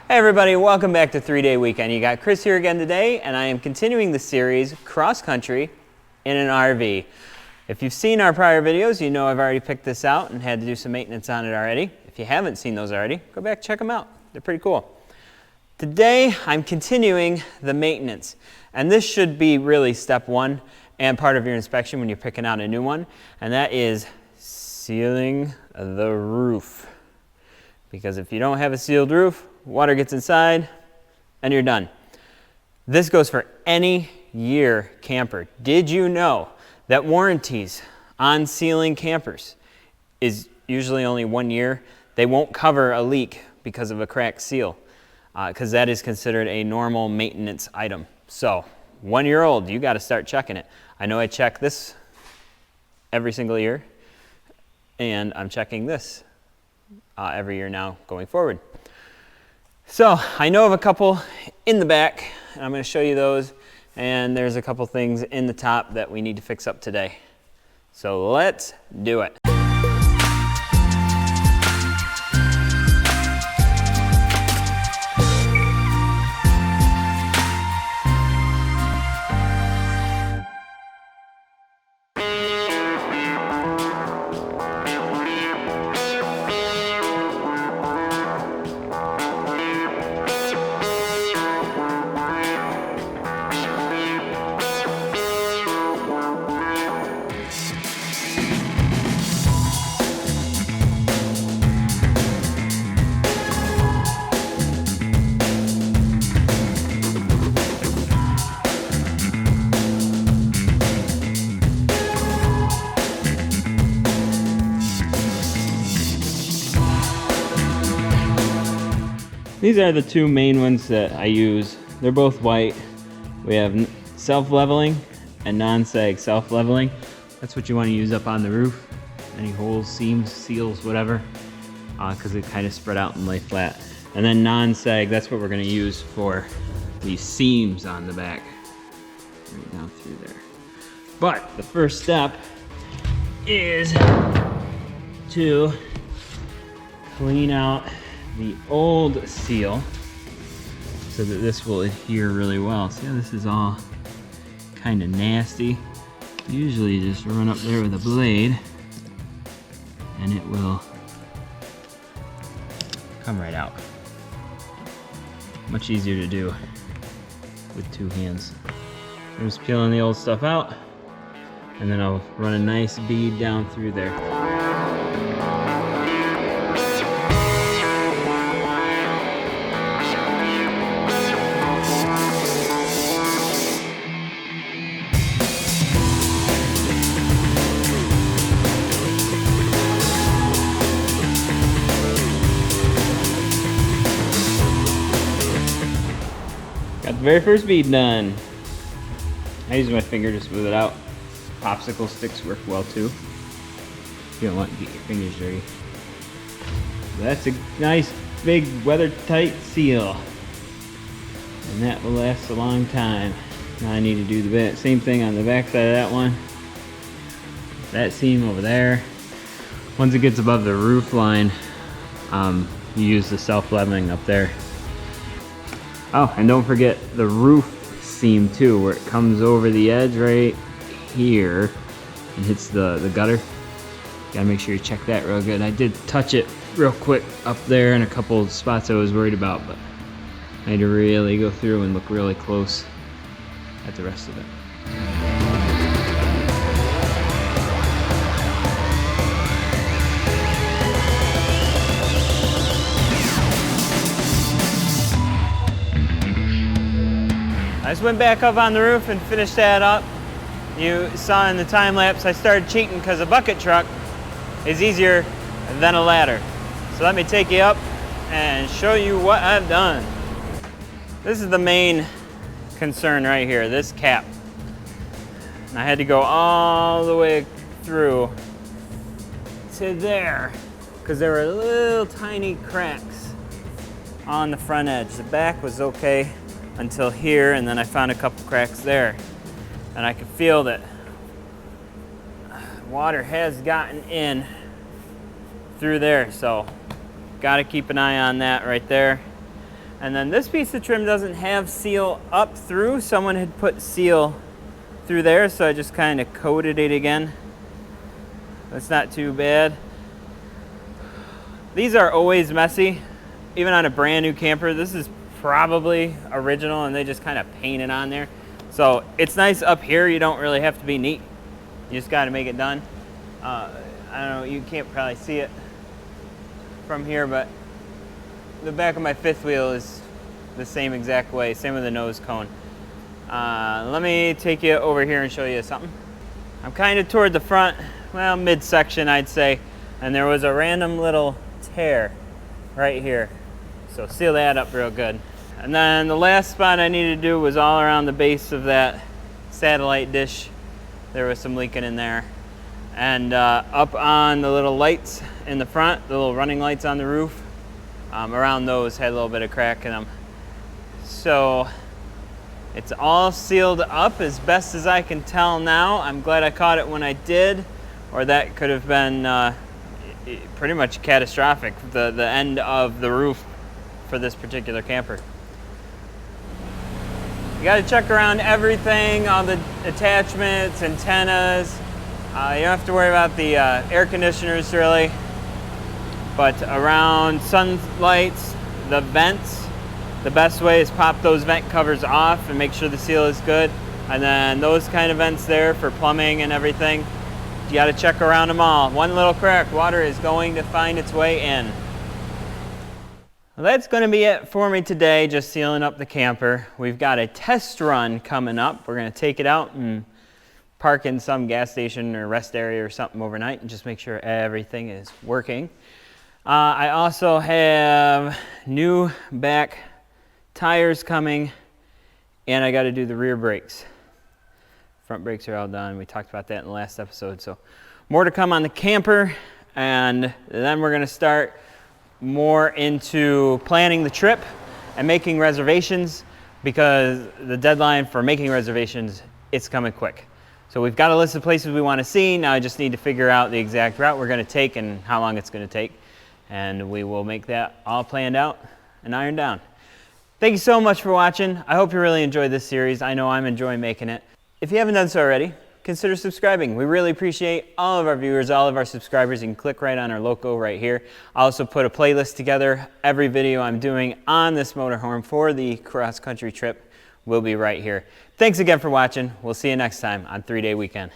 Hey everybody, welcome back to 3-Day Weekend. You got Chris here again today, and I am continuing the series Cross Country in an RV. If you've seen our prior videos, you know I've already picked this out and had to do some maintenance on it already. If you haven't seen those already, go back and check them out. They're pretty cool. Today, I'm continuing the maintenance, and this should be really step one and part of your inspection when you're picking out a new one, and that is sealing the roof. Because if you don't have a sealed roof, water gets inside and you're done. This goes for any year camper. Did you know that warranties on sealing campers is usually only 1 year? They won't cover a leak because of a cracked seal, because that is considered a normal maintenance item. So 1 year old, you got to start checking it. I know I check this every single year, and I'm checking this every year now going forward. So I know of a couple in the back, and I'm going to show you those, and there's a couple things in the top that we need to fix up today. So let's do it. These are the two main ones that I use. They're both white. We have self-leveling and non-sag self-leveling. That's what you want to use up on the roof. Any holes, seams, seals, whatever, because it kind of spread out and lay flat. And then non-sag, that's what we're going to use for these seams on the back. Right down through there. But the first step is to clean out the old seal so that this will adhere really well. See how this is all kind of nasty? Usually you just run up there with a blade and it will come right out. Much easier to do with two hands. I'm just peeling the old stuff out, and then I'll run a nice bead down through there. Got the very first bead done. I use my finger to smooth it out. Popsicle sticks work well too. You don't want to get your fingers dirty. That's a nice big weather-tight seal. And that will last a long time. Now I need to do the same thing on the back side of that one. That seam over there. Once it gets above the roof line, you use the self-leveling up there. Oh, and don't forget the roof seam too, where it comes over the edge right here and hits the gutter. Gotta make sure you check that real good. I did touch it real quick up there in a couple of spots I was worried about, but I had to really go through and look really close at the rest of it. I just went back up on the roof and finished that up. You saw in the time lapse I started cheating because a bucket truck is easier than a ladder. So let me take you up and show you what I've done. This is the main concern right here, this cap. And I had to go all the way through to there because there were little tiny cracks on the front edge. The back was okay until here, and then I found a couple cracks there, and I could feel that water has gotten in through there, so got to keep an eye on that right there. And then this piece of trim doesn't have seal up through. Someone had put seal through there, so I just kind of coated it again. That's not too bad. These are always messy, even on a brand new camper. This is probably original and they just kind of paint it on there. So it's nice up here, you don't really have to be neat. You just gotta make it done. I don't know, you can't probably see it from here, but the back of my fifth wheel is the same exact way, same with the nose cone. Let me take you over here and show you something. I'm kind of toward the front, well, midsection I'd say, and there was a random little tear right here. So seal that up real good. And then the last spot I needed to do was all around the base of that satellite dish. There was some leaking in there. And up on the little lights in the front, the little running lights on the roof, around those had a little bit of crack in them. So it's all sealed up as best as I can tell now. I'm glad I caught it when I did, or that could have been pretty much catastrophic, the end of the roof for this particular camper. You got to check around everything, all the attachments, antennas. You don't have to worry about the air conditioners really, but around sun lights, the vents, the best way is pop those vent covers off and make sure the seal is good. And then those kind of vents there for plumbing and everything, you got to check around them all. One little crack, water is going to find its way in. Well, that's going to be it for me today, just sealing up the camper. We've got a test run coming up. We're going to take it out and park in some gas station or rest area or something overnight and just make sure everything is working. I also have new back tires coming, and I got to do the rear brakes. Front brakes are all done. We talked about that in the last episode. So more to come on the camper, and then we're going to start more into planning the trip and making reservations, because the deadline for making reservations, it's coming quick. So we've got a list of places we want to see. Now I just need to figure out the exact route we're going to take and how long it's going to take, and we will make that all planned out and ironed down. Thank you so much for watching. I hope you really enjoyed this series. I know I'm enjoying making it. If you haven't done so already, consider subscribing. We really appreciate all of our viewers, all of our subscribers. You can click right on our logo right here. I also put a playlist together. Every video I'm doing on this motorhome for the cross-country trip will be right here. Thanks again for watching. We'll see you next time on 3-Day Weekend.